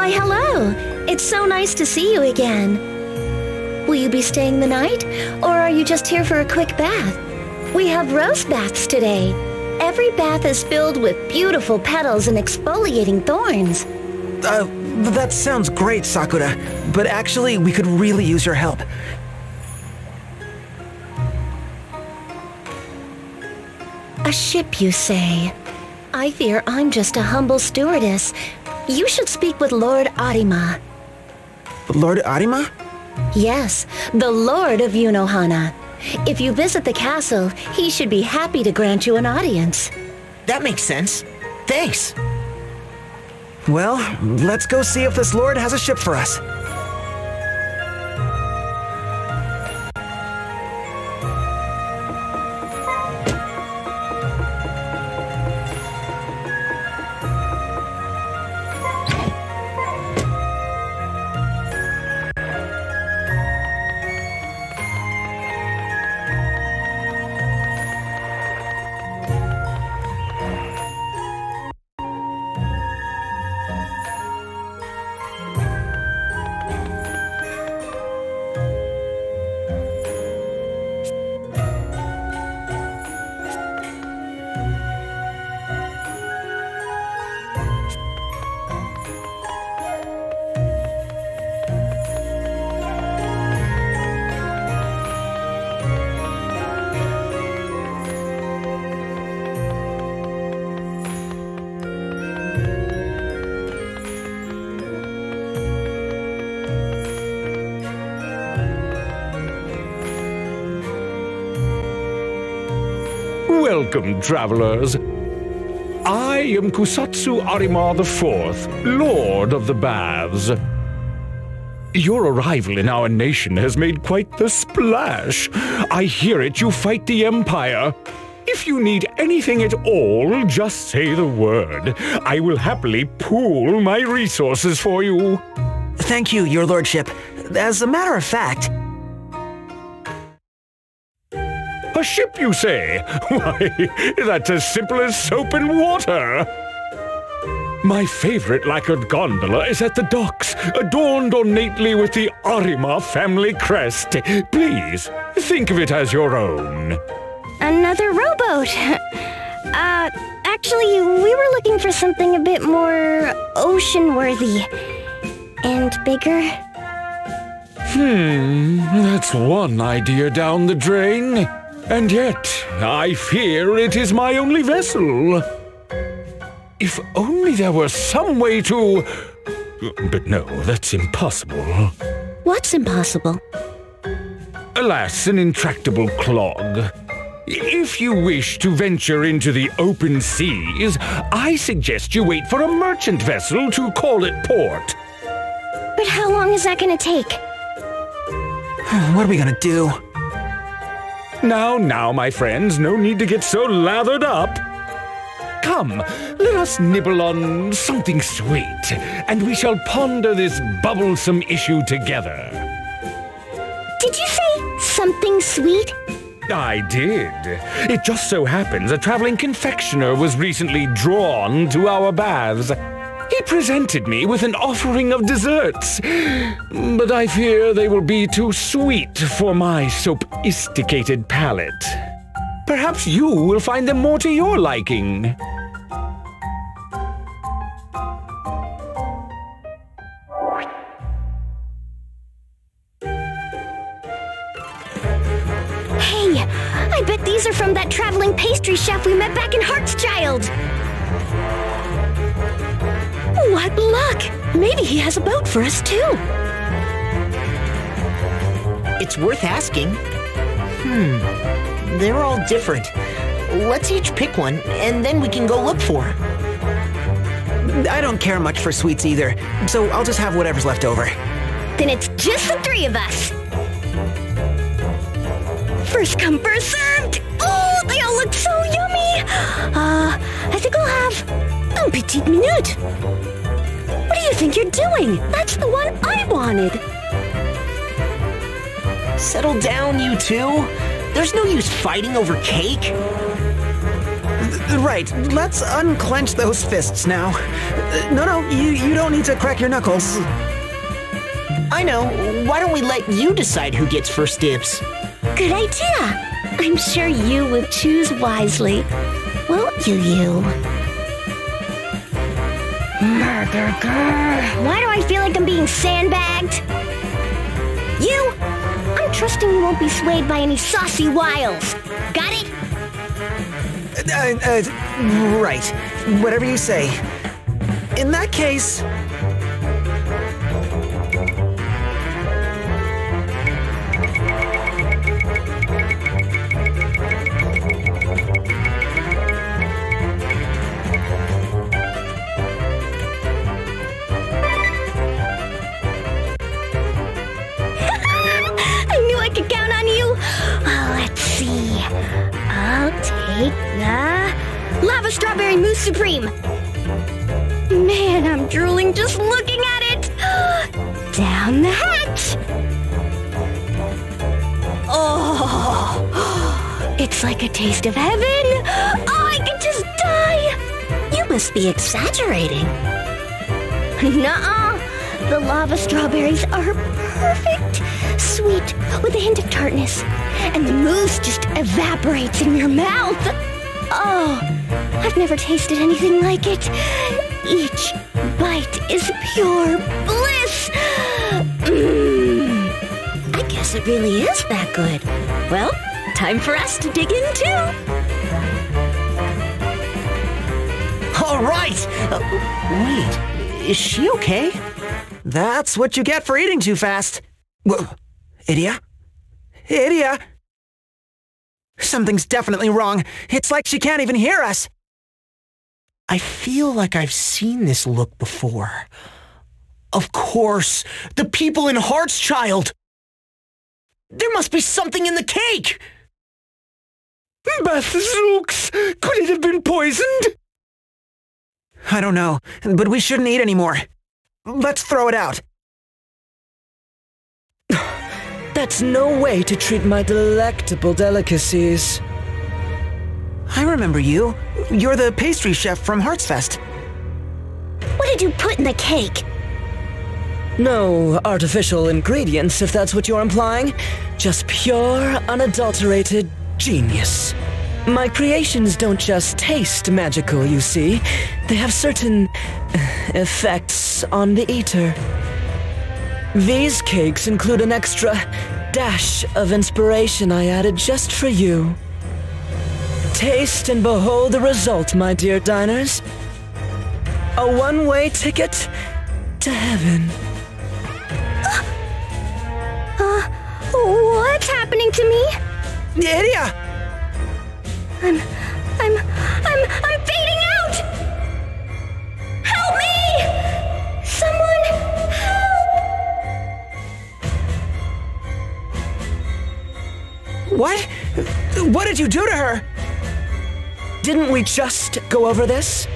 Why, hello! It's so nice to see you again. Will you be staying the night, or are you just here for a quick bath? We have rose baths today. Every bath is filled with beautiful petals and exfoliating thorns. That sounds great, Sakura, but actually, we could really use your help. A ship, you say? I fear I'm just a humble stewardess. You should speak with Lord Arima. Lord Arima? Yes, the Lord of Unohana. If you visit the castle, he should be happy to grant you an audience. That makes sense. Thanks. Well, let's go see if this lord has a ship for us. Welcome, travelers. I am Kusatsu Arima IV, Lord of the Baths. Your arrival in our nation has made quite the splash. I hear it you fight the Empire. If you need anything at all, just say the word. I will happily pool my resources for you. Thank you, your lordship. As a matter of fact... A ship, you say? Why, that's as simple as soap and water. My favorite lacquered gondola is at the docks, adorned ornately with the Arima family crest. Please, think of it as your own. Another rowboat! Actually, we were looking for something a bit more ocean-worthy. And bigger. That's one idea down the drain. And yet, I fear it is my only vessel. If only there were some way to... But no, that's impossible. What's impossible? Alas, an intractable clog. If you wish to venture into the open seas, I suggest you wait for a merchant vessel to call at port. But how long is that gonna take? What are we gonna do? Now, my friends, no need to get so lathered up. Come, let us nibble on something sweet, and we shall ponder this bubblesome issue together. Did you say something sweet? I did. It just so happens a traveling confectioner was recently drawn to our baths. He presented me with an offering of desserts, but I fear they will be too sweet for my sophisticated palate. Perhaps you will find them more to your liking. Hey, I bet these are from that traveling pastry chef we met back in Heartschild. What luck! Maybe he has a boat for us, too. It's worth asking. They're all different. Let's each pick one, and then we can go look for them. I don't care much for sweets either, so I'll just have whatever's left over. Then it's just the three of us. First come, first served! Oh, they all look so yummy! I think I'll have un petit minute. What do you think you're doing? That's the one I wanted. Settle down, you two. There's no use fighting over cake. Right, let's unclench those fists now. No, you don't need to crack your knuckles. I know. Why don't we let you decide who gets first dibs? Good idea. I'm sure you would choose wisely. Won't you? Why do I feel like I'm being sandbagged? You! I'm trusting you won't be swayed by any saucy wiles. Got it? Right. Whatever you say. In that case... I knew I could count on you. Let's see. I'll take the Lava Strawberry Mousse Supreme. Man, I'm drooling just looking at it. Down the hatch. Oh, it's like a taste of heaven. Oh, I could just die. You must be exaggerating. Nuh-uh. The lava strawberries are perfect. Sweet, with a hint of tartness. And the mousse just evaporates in your mouth. Oh, I've never tasted anything like it. Each bite is pure bliss. I guess it really is that good. Well, time for us to dig in too. All right. Wait, is she okay? That's what you get for eating too fast. Whoa. Idia? Idia? Something's definitely wrong. It's like she can't even hear us. I feel like I've seen this look before. Of course, the people in Heartschild. There must be something in the cake. Bazooks! Could it have been poisoned? I don't know, but we shouldn't eat anymore. Let's throw it out. That's no way to treat my delectable delicacies. I remember you. You're the pastry chef from Heartsfest. What did you put in the cake? No artificial ingredients, if that's what you're implying. Just pure, unadulterated genius. My creations don't just taste magical, you see. They have certain effects on the eater. These cakes include an extra dash of inspiration I added just for you. Taste and behold the result, my dear diners. A one-way ticket to heaven. What's happening to me? Idia! I'm fading out! Help me! Someone help! What? What did you do to her? Didn't we just go over this?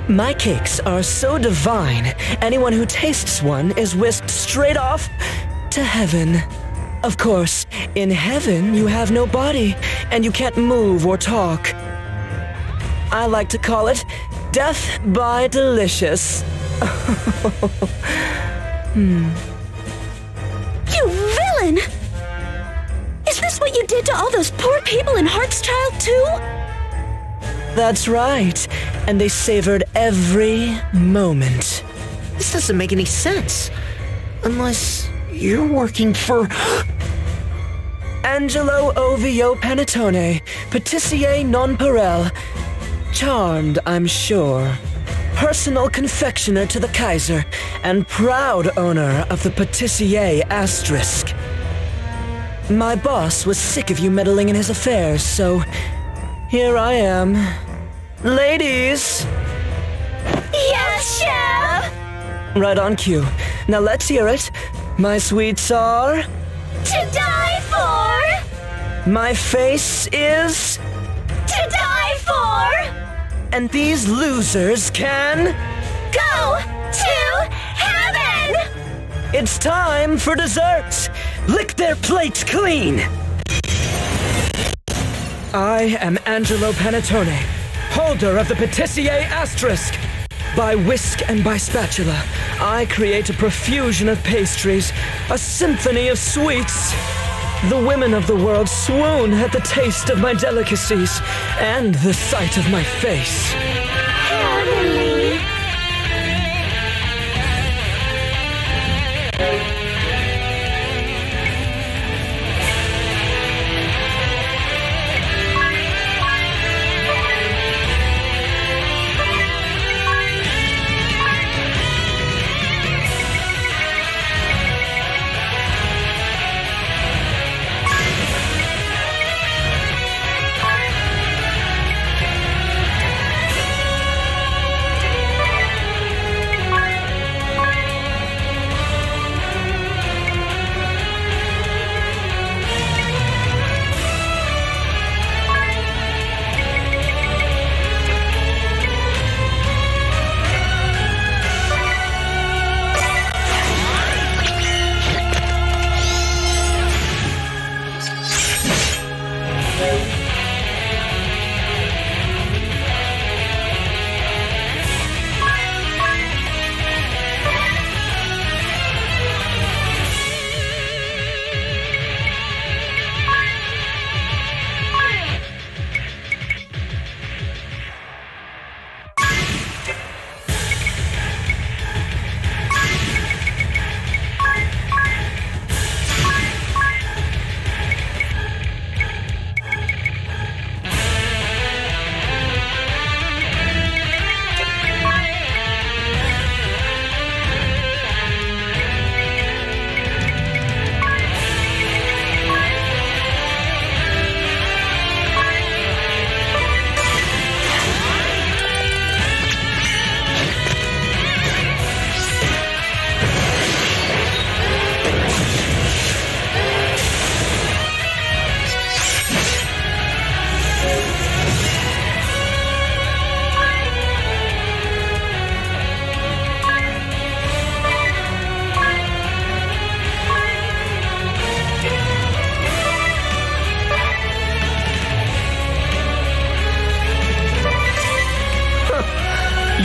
My cakes are so divine, anyone who tastes one is whisked straight off to heaven. Of course, in heaven you have no body, and you can't move or talk. I like to call it death by delicious. You villain! Is this what you did to all those poor people in Heartschild too? That's right, and they savored every moment. This doesn't make any sense. Unless you're working for... Angelo Ovio Panettone, patissier non parel. Charmed, I'm sure. Personal confectioner to the Kaiser, and proud owner of the patissier asterisk. My boss was sick of you meddling in his affairs, so here I am. Ladies! Yes, Chef! Right on cue. Now let's hear it. My sweets are... To die for! My face is... To die for! And these losers can... Go to heaven! It's time for dessert! Lick their plates clean! I am Angelo Panettone, holder of the Patissier Asterisk. By whisk and by spatula, I create a profusion of pastries, a symphony of sweets. The women of the world swoon at the taste of my delicacies and the sight of my face. Heavenly.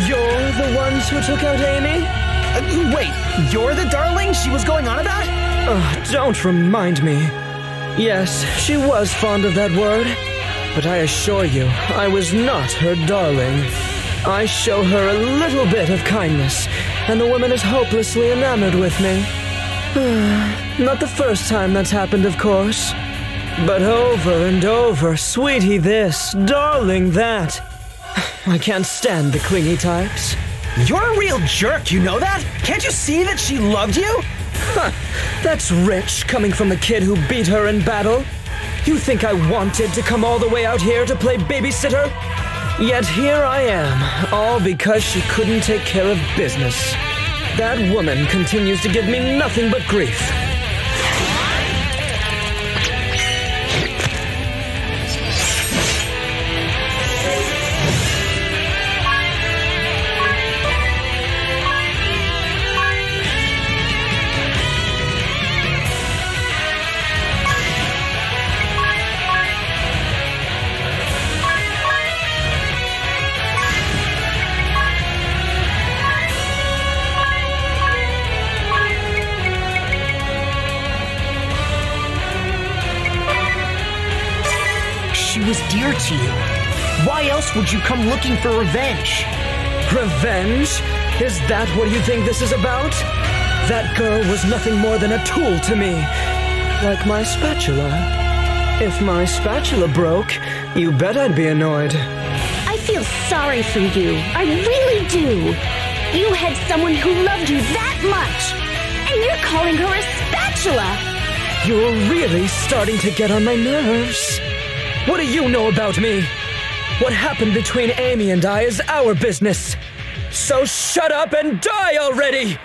You're the ones who took out Amy? Wait, you're the darling she was going on about? Don't remind me. Yes, she was fond of that word, but I assure you, I was not her darling. I show her a little bit of kindness, and the woman is hopelessly enamored with me. Not the first time that's happened, of course. But over and over, sweetie this, darling that. I can't stand the clingy types. You're a real jerk, you know that? Can't you see that she loved you? That's rich, coming from the kid who beat her in battle. You think I wanted to come all the way out here to play babysitter? Yet here I am, all because she couldn't take care of business. That woman continues to give me nothing but grief. She was dear to you. Why else would you come looking for revenge? Revenge? Is that what you think this is about? That girl was nothing more than a tool to me. Like my spatula. If my spatula broke, you bet I'd be annoyed. I feel sorry for you. I really do. You had someone who loved you that much, and you're calling her a spatula. You're really starting to get on my nerves. What do you know about me? What happened between Amy and I is our business. So shut up and die already!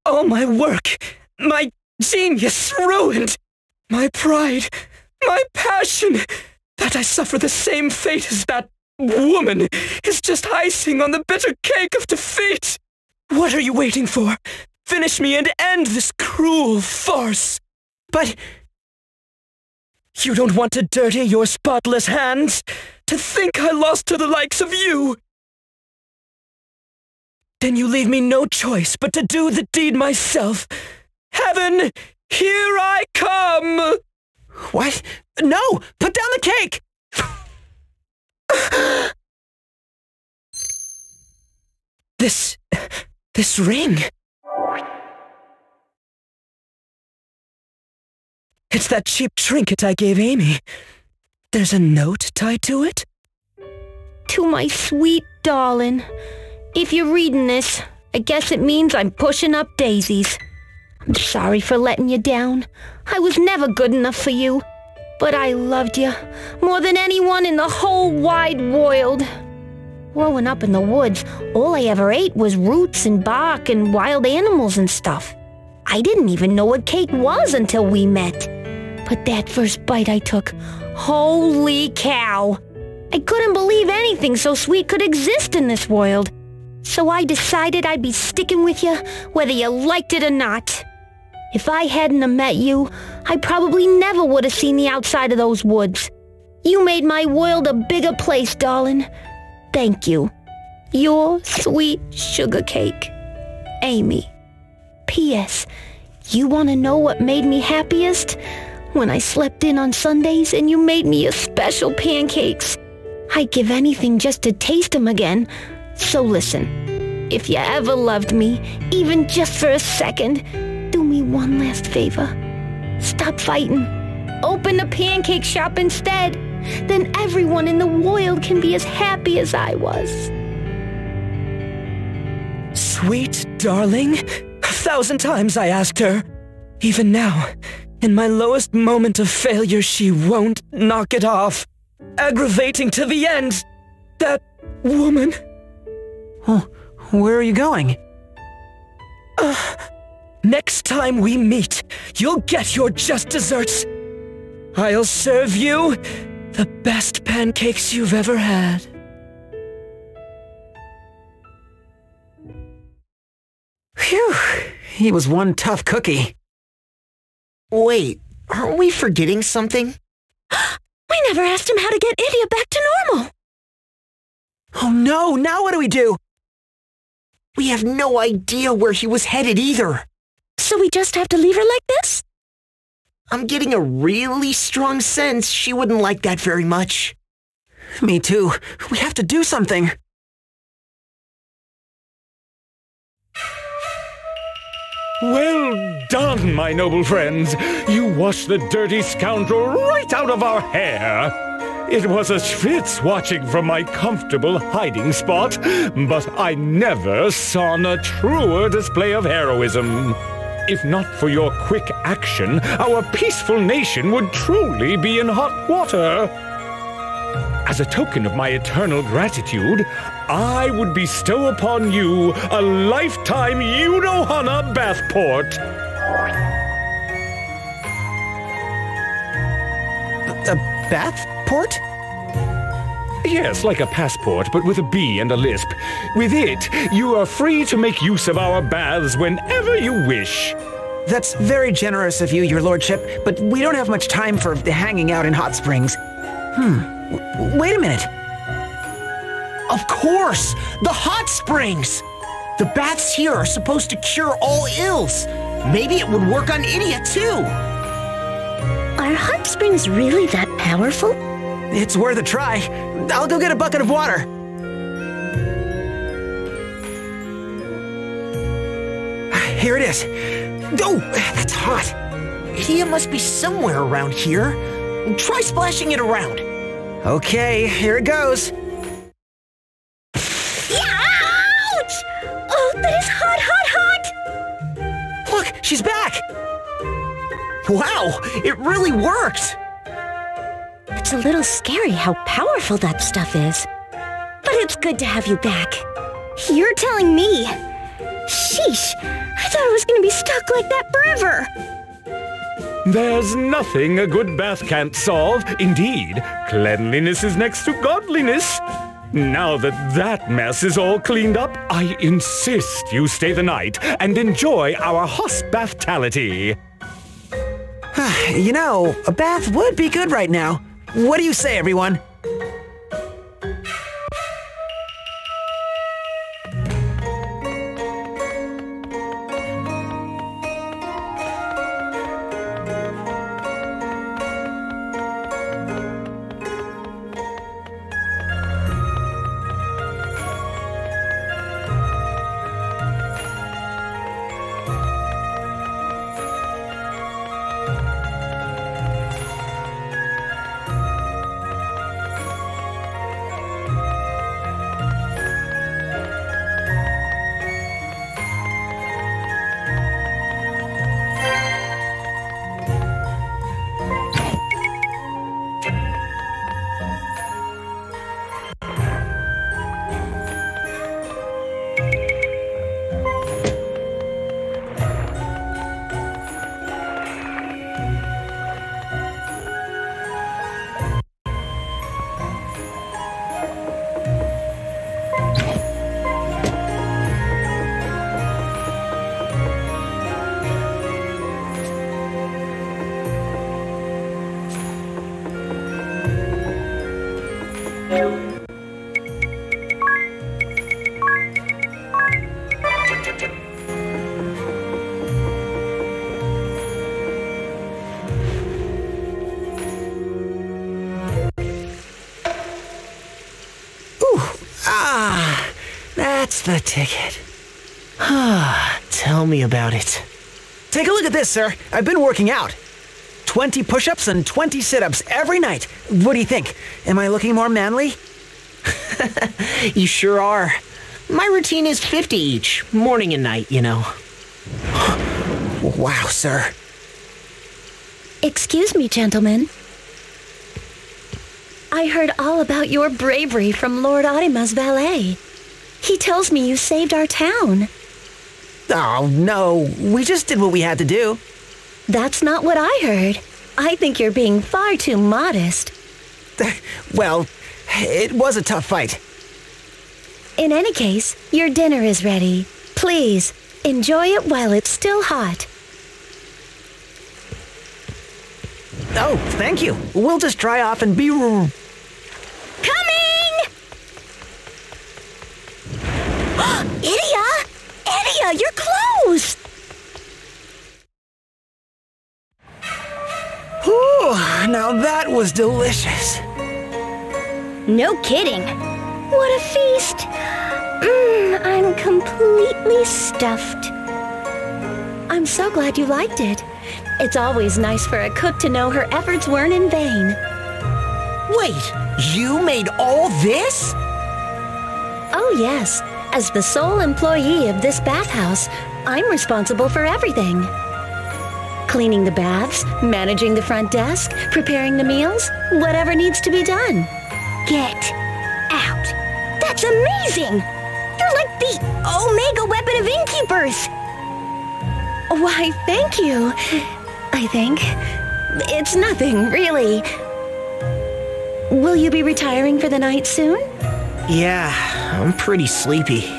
All my work, my genius ruined. My pride, my passion. That I suffer the same fate as that woman is just icing on the bitter cake of defeat. What are you waiting for? Finish me and end this cruel farce. But you don't want to dirty your spotless hands? To think I lost to the likes of you? Then you leave me no choice but to do the deed myself. Heaven, here I come! what? No! Put down the cake! This ring. It's that cheap trinket I gave Amy. There's a note tied to it? To my sweet darling. If you're reading this, I guess it means I'm pushing up daisies. I'm sorry for letting you down. I was never good enough for you. But I loved you more than anyone in the whole wide world. Growing up in the woods, all I ever ate was roots and bark and wild animals and stuff. I didn't even know what cake was until we met. But that first bite I took, holy cow! I couldn't believe anything so sweet could exist in this world. So I decided I'd be sticking with you, whether you liked it or not. If I hadn't have met you, I probably never would have seen the outside of those woods. You made my world a bigger place, darling. Thank you. Your sweet sugar cake. Amy. P.S. You want to know what made me happiest? When I slept in on Sundays and you made me your special pancakes. I'd give anything just to taste them again. So listen, if you ever loved me, even just for a second, do me one last favor. Stop fighting. Open the pancake shop instead. Then everyone in the world can be as happy as I was. Sweet darling? 1,000 times I asked her. Even now, in my lowest moment of failure, she won't knock it off. Aggravating to the end. That woman. Oh, where are you going? Next time we meet, you'll get your just desserts. I'll serve you the best pancakes you've ever had. Phew, he was one tough cookie. Wait, aren't we forgetting something? We never asked him how to get Idia back to normal. Oh no, now what do we do? We have no idea where he was headed either. So we just have to leave her like this? I'm getting a really strong sense she wouldn't like that very much. Me too. We have to do something. Well done, my noble friends. You washed the dirty scoundrel right out of our hair. It was a schwitz watching from my comfortable hiding spot, but I never saw a truer display of heroism. If not for your quick action, our peaceful nation would truly be in hot water. As a token of my eternal gratitude, I would bestow upon you a lifetime Yunohana Bathport. A bathport? Yes, like a passport, but with a B and a lisp. With it, you are free to make use of our baths whenever you wish. That's very generous of you, your lordship, but we don't have much time for hanging out in hot springs. Wait a minute. Of course! The hot springs! The baths here are supposed to cure all ills. Maybe it would work on Idia too. Are hot springs really that powerful? It's worth a try. I'll go get a bucket of water. Here it is. Oh, that's hot. Idia must be somewhere around here. Try splashing it around. Okay, here it goes. Ouch! Oh, that is hot, hot, hot! Look, she's back. Wow, it really worked. It's a little scary how powerful that stuff is. But it's good to have you back. You're telling me. She Sheesh! I thought I was gonna be stuck like that forever! There's nothing a good bath can't solve. Indeed, cleanliness is next to godliness. Now that that mess is all cleaned up, I insist you stay the night and enjoy our hospitality. You know, a bath would be good right now. What do you say, everyone? That's the ticket. Tell me about it. Take a look at this, sir. I've been working out. 20 push-ups and 20 sit-ups every night. What do you think? Am I looking more manly? You sure are. My routine is 50 each, morning and night, you know. Wow, sir. Excuse me, gentlemen. I heard all about your bravery from Lord Arima's valet. He tells me you saved our town. Oh, no. We just did what we had to do. That's not what I heard. I think you're being far too modest. Well, it was a tough fight. In any case, your dinner is ready. Please, enjoy it while it's still hot. Oh, thank you. We'll just dry off and be... Coming! Idia, your clothes! Whew, now that was delicious. No kidding. What a feast. I'm completely stuffed. I'm so glad you liked it. It's always nice for a cook to know her efforts weren't in vain. Wait, you made all this? Oh yes, as the sole employee of this bathhouse, I'm responsible for everything. Cleaning the baths, managing the front desk, preparing the meals, whatever needs to be done. Get out. That's amazing! You're like the Omega weapon of innkeepers! Why, thank you. I think. It's nothing, really. Will you be retiring for the night soon? Yeah, I'm pretty sleepy.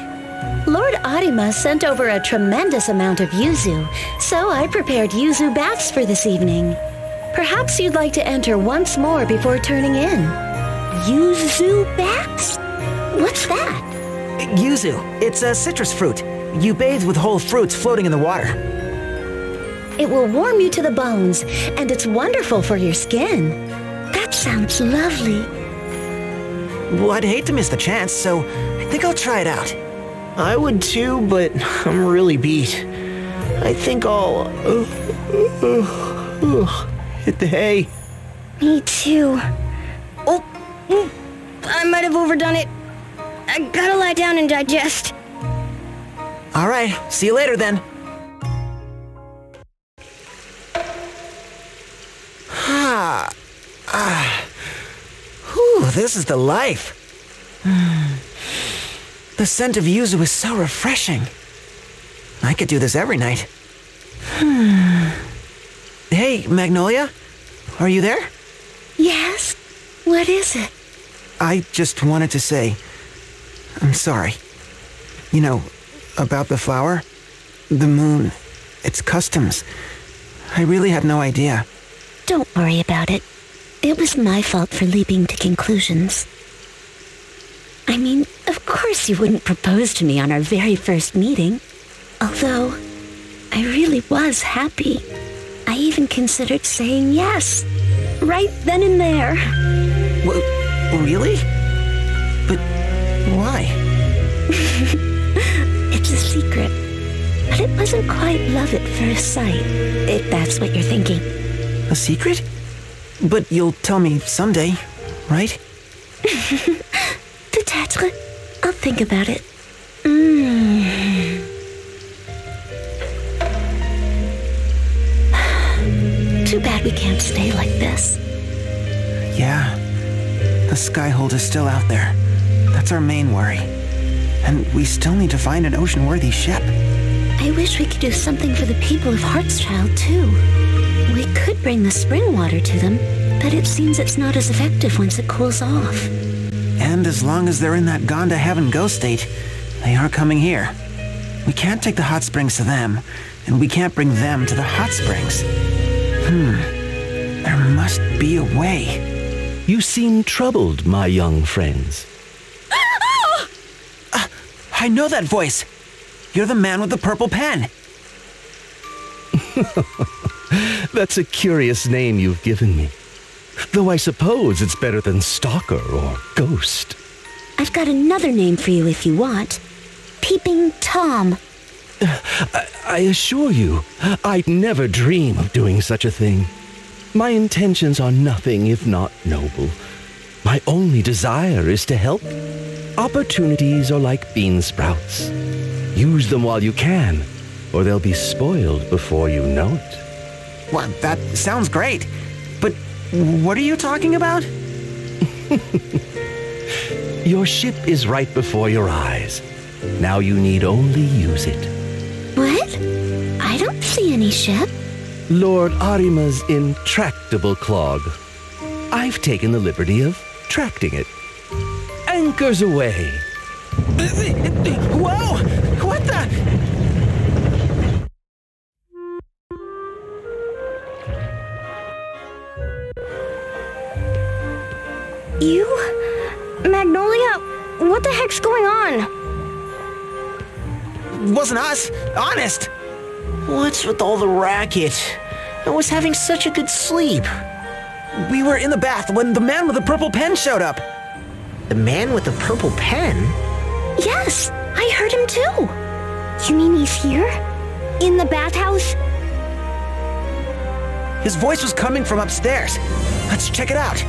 Lord Arima sent over a tremendous amount of yuzu, so I prepared yuzu baths for this evening. Perhaps you'd like to enter once more before turning in. Yuzu baths? What's that? Yuzu. It's a citrus fruit. You bathe with whole fruits floating in the water. It will warm you to the bones, and it's wonderful for your skin. That sounds lovely. Well, I'd hate to miss the chance, so I think I'll try it out. I would too, but I'm really beat. I think I'll hit the hay. Me too. Oh, I might have overdone it. I gotta lie down and digest. All right, see you later then. Whew, this is the life. The scent of yuzu is so refreshing. could do this every night. Hey, Magnolia? Are you there? Yes? What is it? I just wanted to say, I'm sorry. You know, about the flower, the moon, its customs. I really had no idea. Don't worry about it. It was my fault for leaping to conclusions. I mean, of course you wouldn't propose to me on our very first meeting. Although, I really was happy. I even considered saying yes. Right then and there. Really? But why? It's a secret. But it wasn't quite love at first sight, if that's what you're thinking. A secret? But you'll tell me someday, right? Peut-être. I'll think about it. Too bad we can't stay like this. Yeah. The Skyhold is still out there. That's our main worry. And we still need to find an ocean-worthy ship. I wish we could do something for the people of Heartschild, too. We could bring the spring water to them, but it seems it's not as effective once it cools off. And as long as they're in that gone to heaven ghost state, they are coming here. We can't take the hot springs to them, and we can't bring them to the hot springs. There must be a way. You seem troubled, my young friends. I know that voice. You're the man with the purple pen. That's a curious name you've given me. Though I suppose it's better than Stalker or Ghost. I've got another name for you if you want. Peeping Tom. I assure you, I'd never dream of doing such a thing. My intentions are nothing if not noble. My only desire is to help. Opportunities are like bean sprouts. Use them while you can, or they'll be spoiled before you know it. Well, that sounds great. But what are you talking about? Your ship is right before your eyes. Now you need only use it. What? I don't see any ship. Lord Arima's intractable clog. I've taken the liberty of tracting it. Anchors away. Whoa! What the? You? Magnolia? What the heck's going on? Wasn't us. Honest. What's with all the racket? I was having such a good sleep. We were in the bath when the man with the purple pen showed up. The man with the purple pen? Yes, I heard him too. You mean he's here? In the bathhouse? His voice was coming from upstairs. Let's check it out.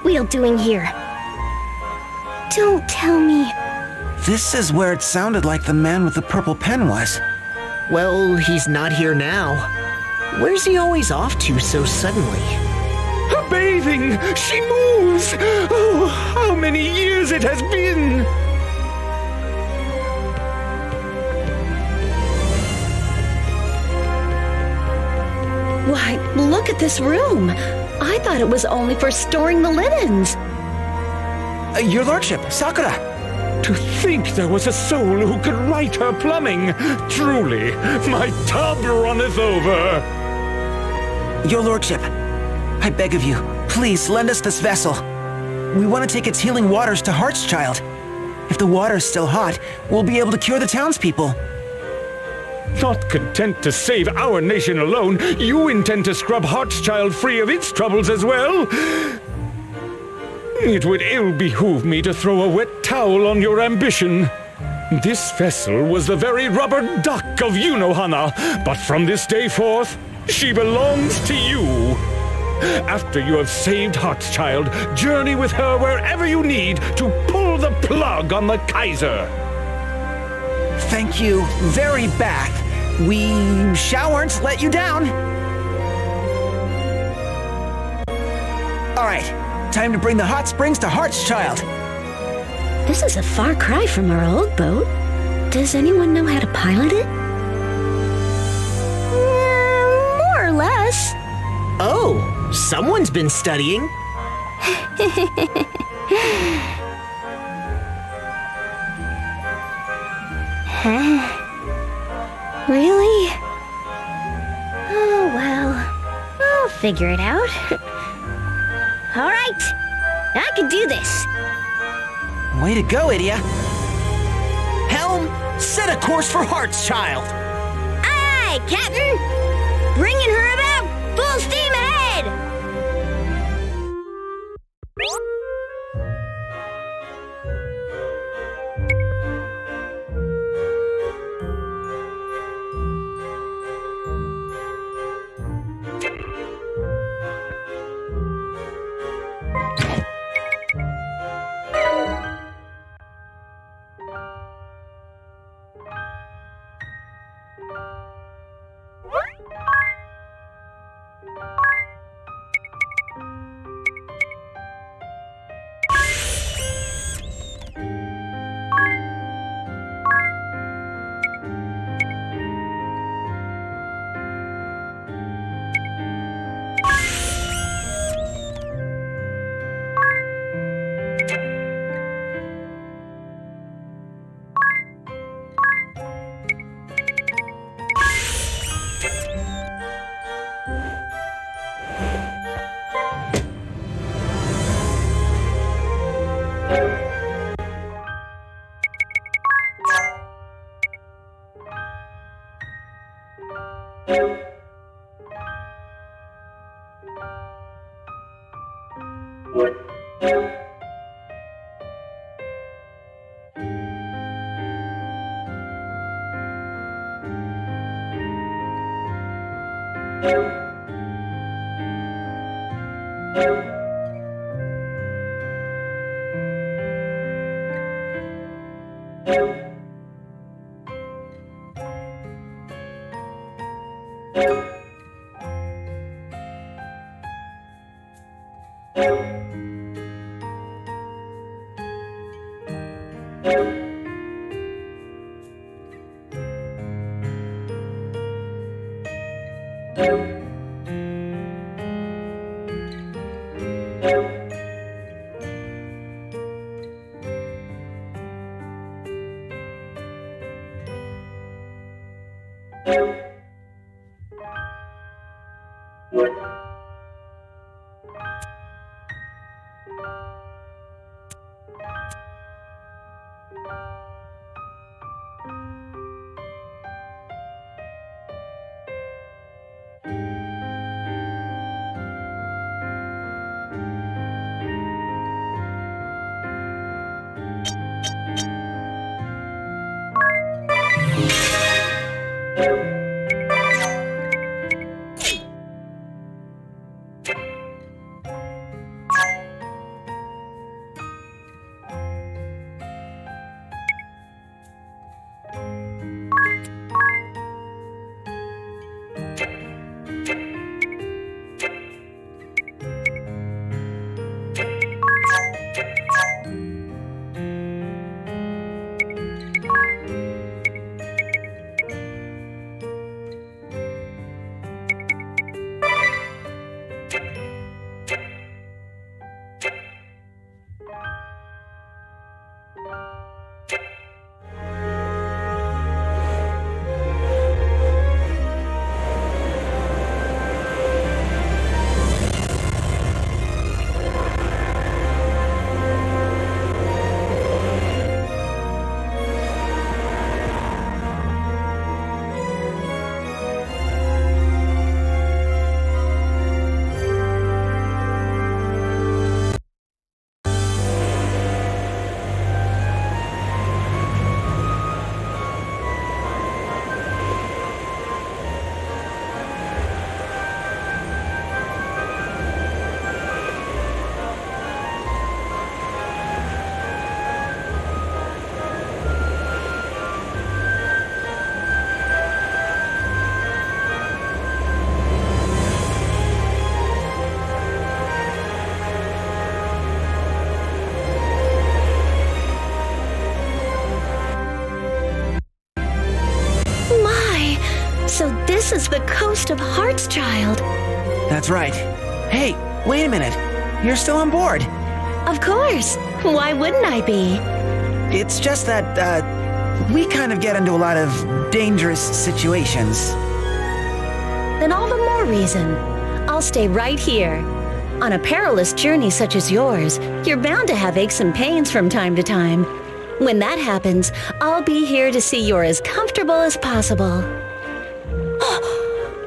Wheel doing here? Don't tell me. This is where it sounded like the man with the purple pen was. Well, he's not here now. Where's he always off to so suddenly? Bathing! She moves! Oh, how many years it has been! Why, look at this room. I thought it was only for storing the linens. Your lordship, Sakura. To think there was a soul who could right her plumbing! Truly, my tub runneth over! Your lordship, I beg of you, please lend us this vessel. We want to take its healing waters to Heartschild. If the water's still hot, we'll be able to cure the townspeople. Not content to save our nation alone, you intend to scrub Heartschild free of its troubles as well? It would ill behoove me to throw a wet towel on your ambition. This vessel was the very rubber duck of Yunohana, but from this day forth, she belongs to you. After you have saved Heartschild, journey with her wherever you need to pull the plug on the Kaiser. Thank you, very Bath. We shan't let you down. All right, time to bring the hot springs to Heartschild. This is a far cry from our old boat. Does anyone know how to pilot it? More or less. Oh, someone's been studying. Really? Oh, well. I'll figure it out. All right. I can do this. Way to go, Idia. Helm, set a course for Heartschild. Aye, Captain! Bringing her about! Full steam ahead! This is the coast of Heartschild. That's right. Hey, wait a minute. You're still on board. Of course. Why wouldn't I be? It's just that, we kind of get into a lot of dangerous situations. Then all the more reason. I'll stay right here. On a perilous journey such as yours, you're bound to have aches and pains from time to time. When that happens, I'll be here to see you're as comfortable as possible.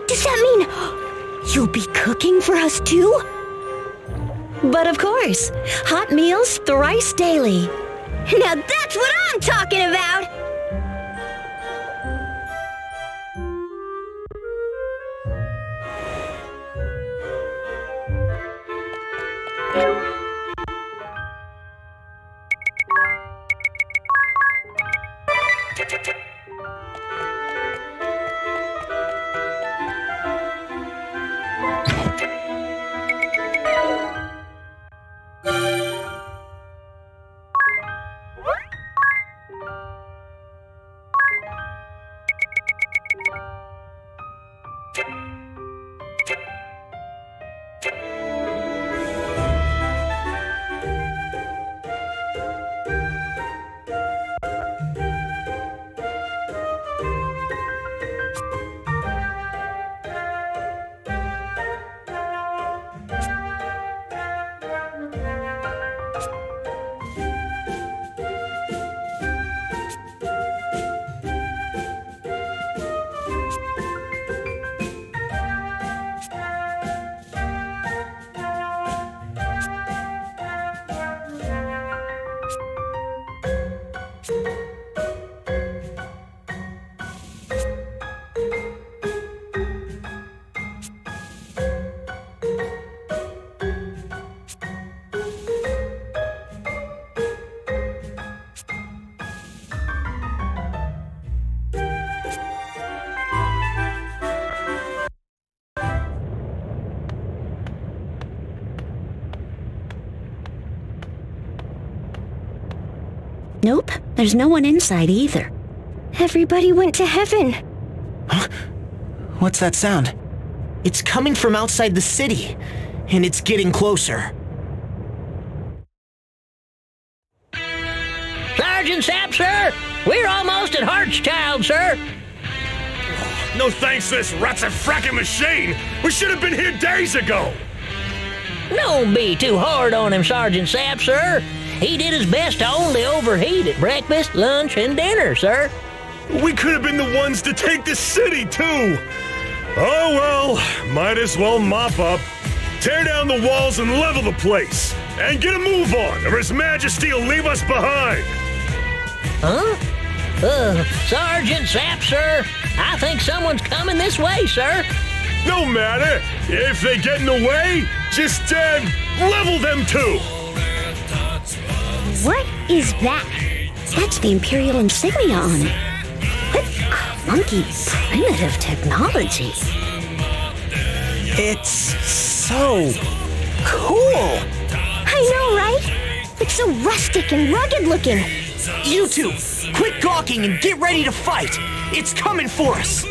Does that mean you'll be cooking for us too? But of course, hot meals thrice daily. Now that's what I'm talking about! Nope, there's no one inside either. Everybody went to heaven. Huh? What's that sound? It's coming from outside the city, and it's getting closer. Sergeant Sapp, sir! We're almost at Heartschild, sir! No thanks to this rat's-a-frackin' machine! We should have been here days ago! Don't be too hard on him, Sergeant Sapp, sir. He did his best to only overheat at breakfast, lunch, and dinner, sir. We could have been the ones to take the city, too! Oh well, might as well mop up, tear down the walls and level the place, and get a move on, or His Majesty will leave us behind! Huh? Sergeant Sapp, sir, I think someone's coming this way, sir. No matter, if they get in the way, just, level them too! What is that? That's the Imperial insignia on it. What clunky, primitive technology. It's so cool. I know, right? It's so rustic and rugged looking. You two, quit gawking and get ready to fight. It's coming for us.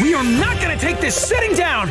We are not gonna take this sitting down!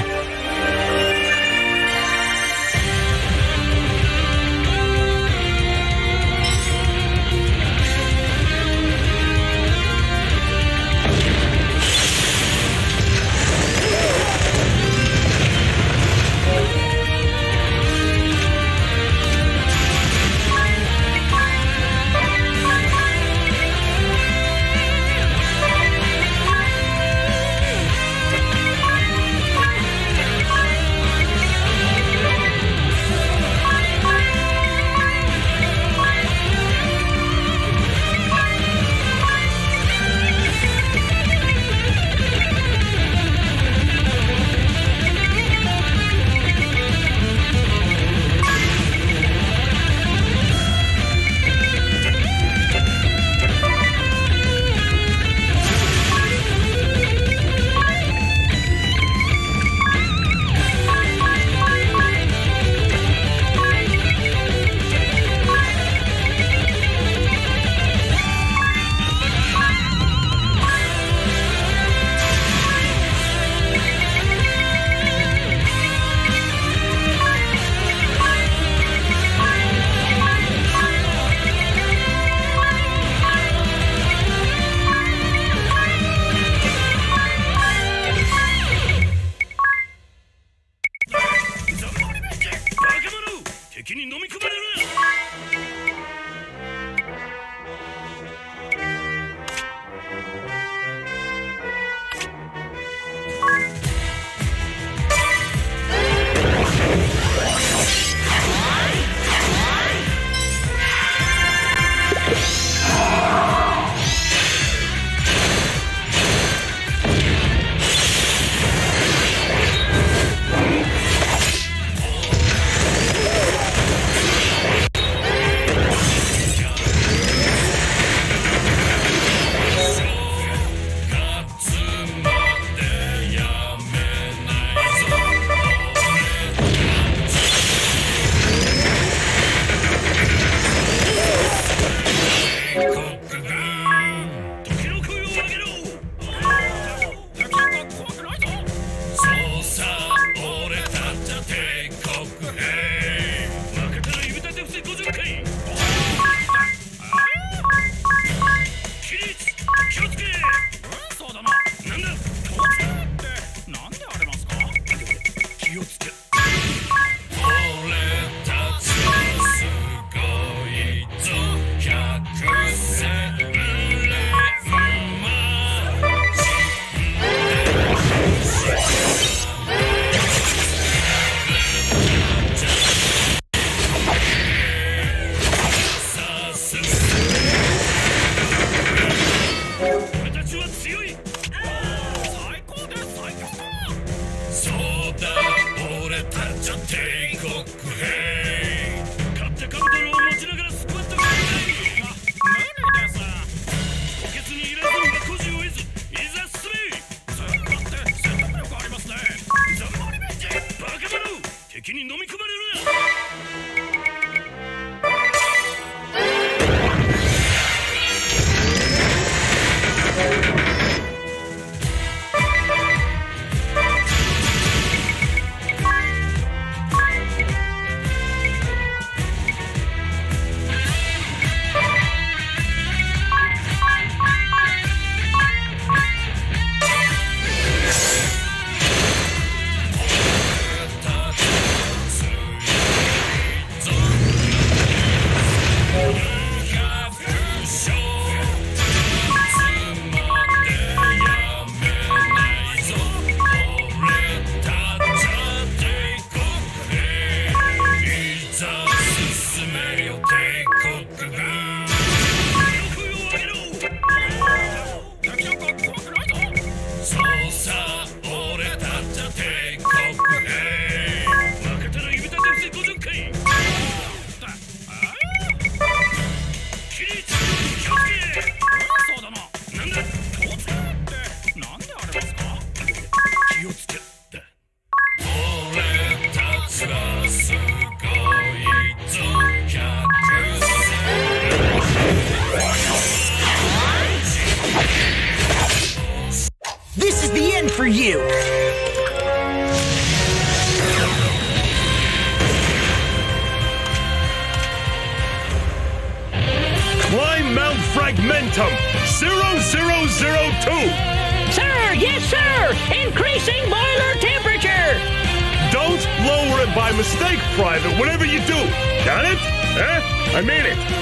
again for you! Climb Mount Fragmentum 0002! Sir, yes, sir! Increasing boiler temperature! Don't lower it by mistake, Private, whatever you do. Got it? Eh? I mean it.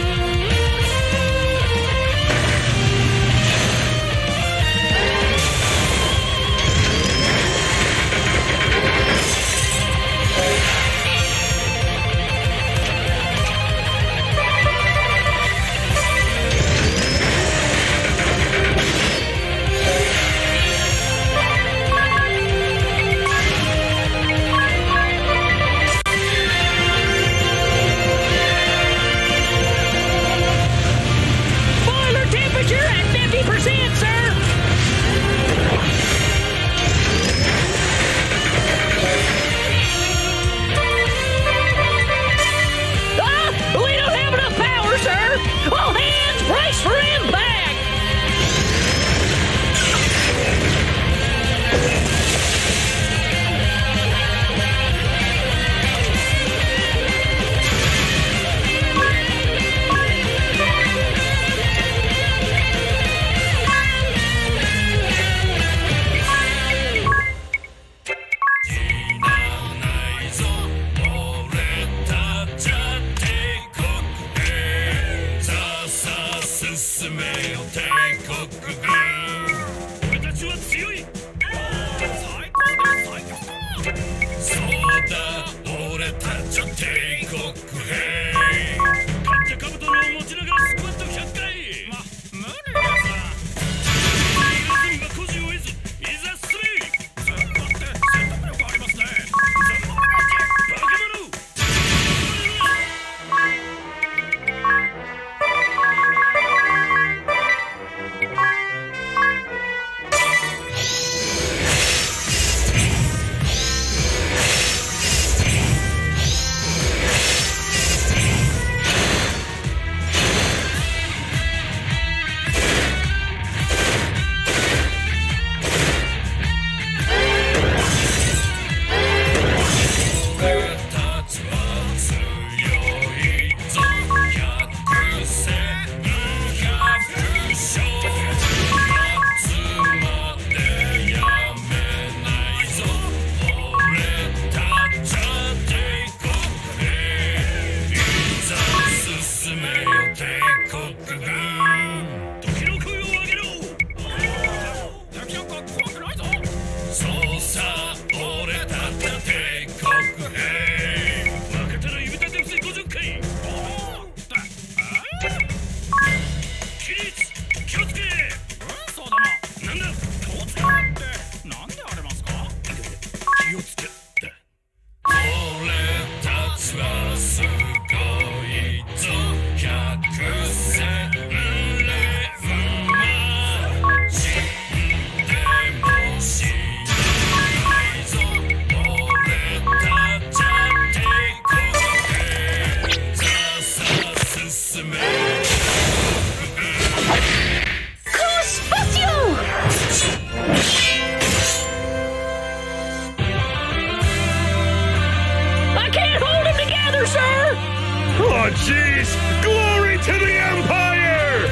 Oh, jeez! Glory to the Empire!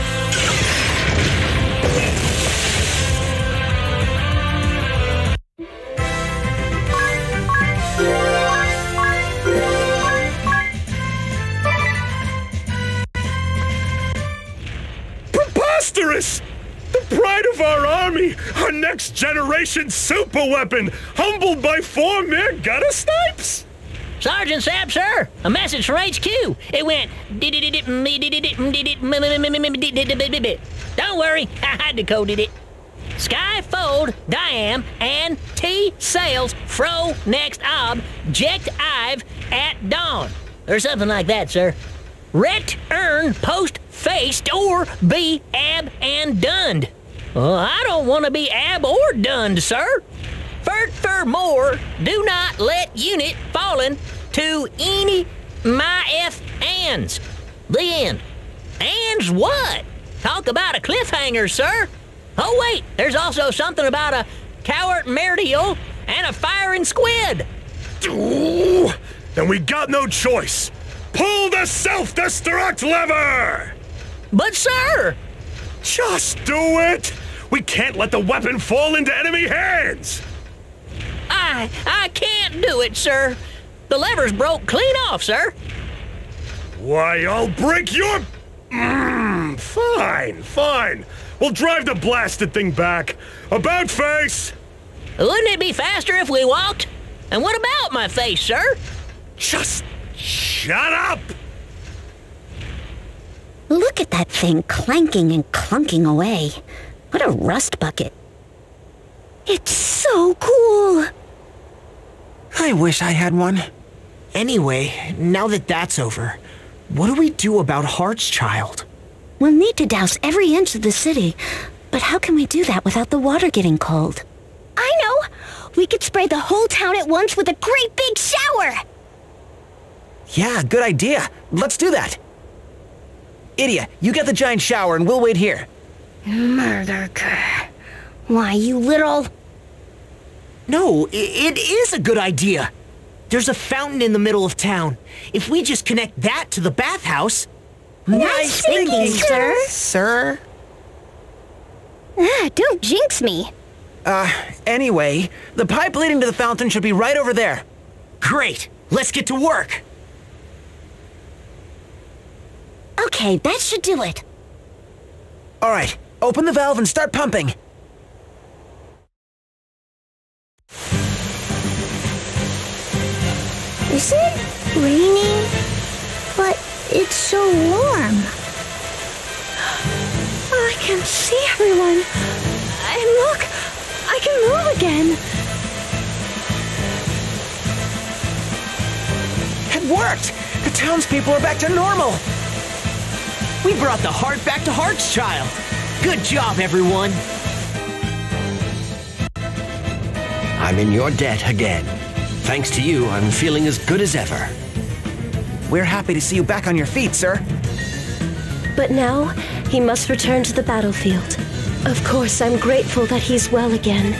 Preposterous! The pride of our army, our next generation super weapon, humbled by 4 mere gutter snipes! Sergeant Sapp, sir, a message from HQ. It went. Don't worry, I decoded it. Sky fold, Diam, and T sails, fro next object I've at dawn. Or something like that, sir. Return post faced or be ab and dunned. I don't want to be ab or dunned, sir. Furthermore, do not let unit fallen to any my F ands. The end. Ands what? Talk about a cliffhanger, sir. Oh wait, there's also something about a coward Meridiel, and a firing squid. Ooh, then we got no choice. Pull the self-destruct lever! But sir! Just do it! We can't let the weapon fall into enemy hands! I can't do it, sir. The lever's broke clean off, sir. Why, I'll break your... Fine. We'll drive the blasted thing back. About face! Wouldn't it be faster if we walked? And what about my face, sir? Just shut up! Look at that thing clanking and clunking away. What a rust bucket. It's so cool! I wish I had one. Anyway, now that that's over, what do we do about Heartschild? We'll need to douse every inch of the city, but how can we do that without the water getting cold? I know! We could spray the whole town at once with a great big shower! Yeah, good idea. Let's do that. Idia, you get the giant shower and we'll wait here. Murderker. Why, you little... No, it is a good idea. There's a fountain in the middle of town. If we just connect that to the bathhouse... Nice thinking, sir. Sir? Don't jinx me. Anyway, the pipe leading to the fountain should be right over there. Great! Let's get to work! Okay, that should do it. All right, open the valve and start pumping. Is it raining? But it's so warm. I can see everyone. And look, I can move again. It worked! The townspeople are back to normal. We brought the heart back to Heartschild. Good job, everyone. I'm in your debt again. Thanks to you, I'm feeling as good as ever. We're happy to see you back on your feet, sir. But now, he must return to the battlefield. Of course, I'm grateful that he's well again.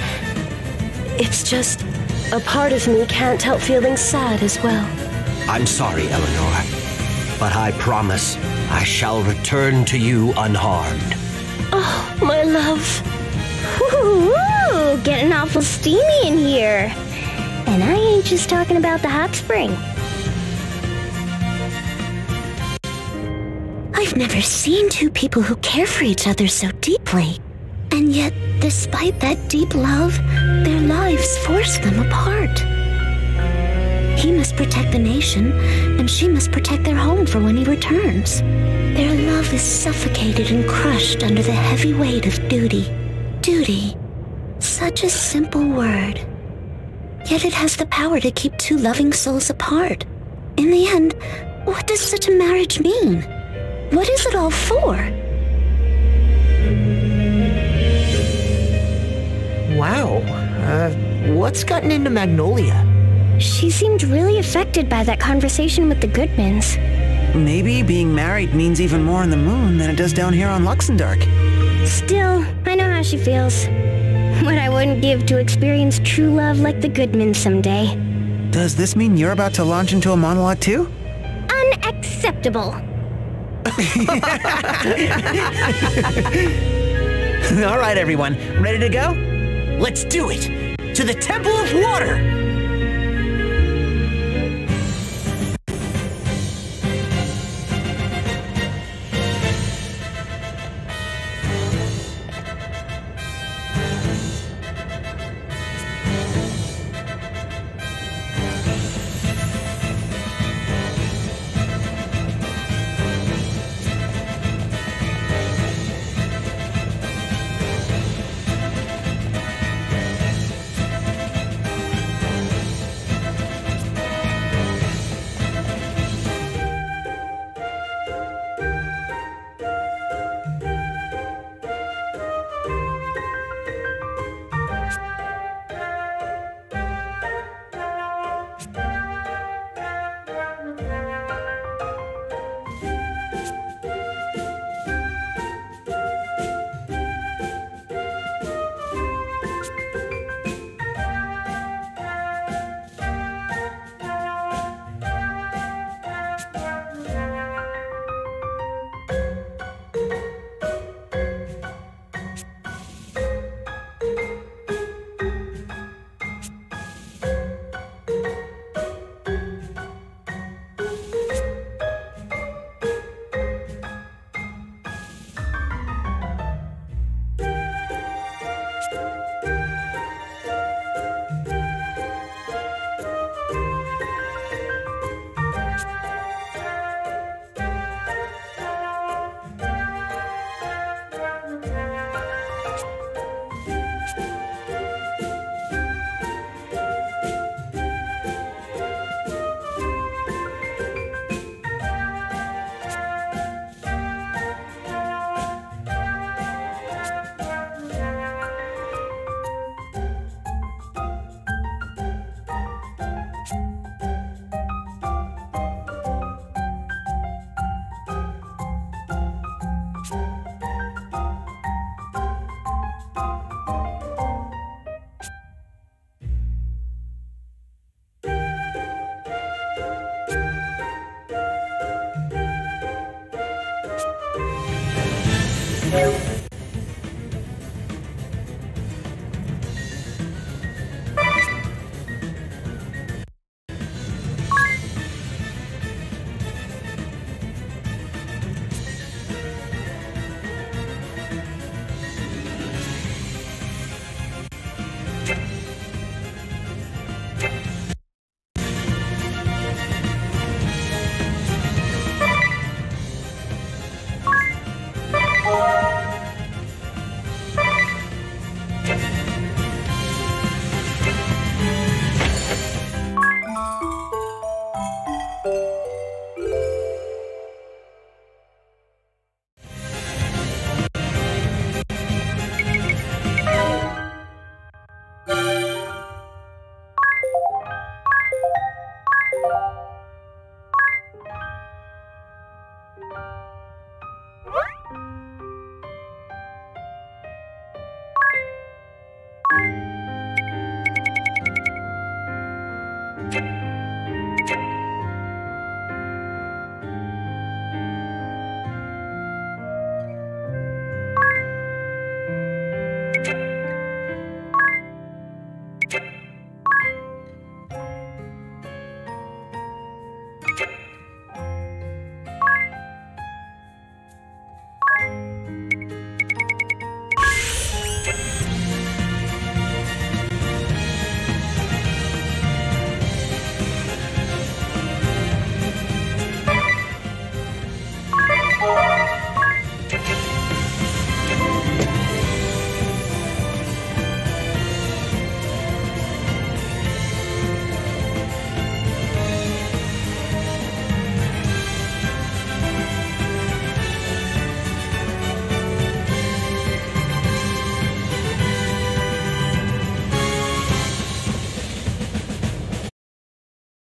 It's just, a part of me can't help feeling sad as well. I'm sorry, Eleanor, but I promise I shall return to you unharmed. Oh, my love. Woo-hoo-hoo, getting awful steamy in here. And I ain't just talking about the hot spring. I've never seen two people who care for each other so deeply. And yet, despite that deep love, their lives force them apart. He must protect the nation, and she must protect their home for when he returns. Their love is suffocated and crushed under the heavy weight of duty. Duty. Such a simple word. Yet it has the power to keep two loving souls apart. In the end, what does such a marriage mean? What is it all for? Wow. What's gotten into Magnolia? She seemed really affected by that conversation with the Goodmans. Maybe being married means even more on the moon than it does down here on Luxendark. Still, I know how she feels. What I wouldn't give to experience true love like the Goodmans someday. Does this mean you're about to launch into a monologue too? Unacceptable. All right, everyone. Ready to go? Let's do it! To the Temple of Water!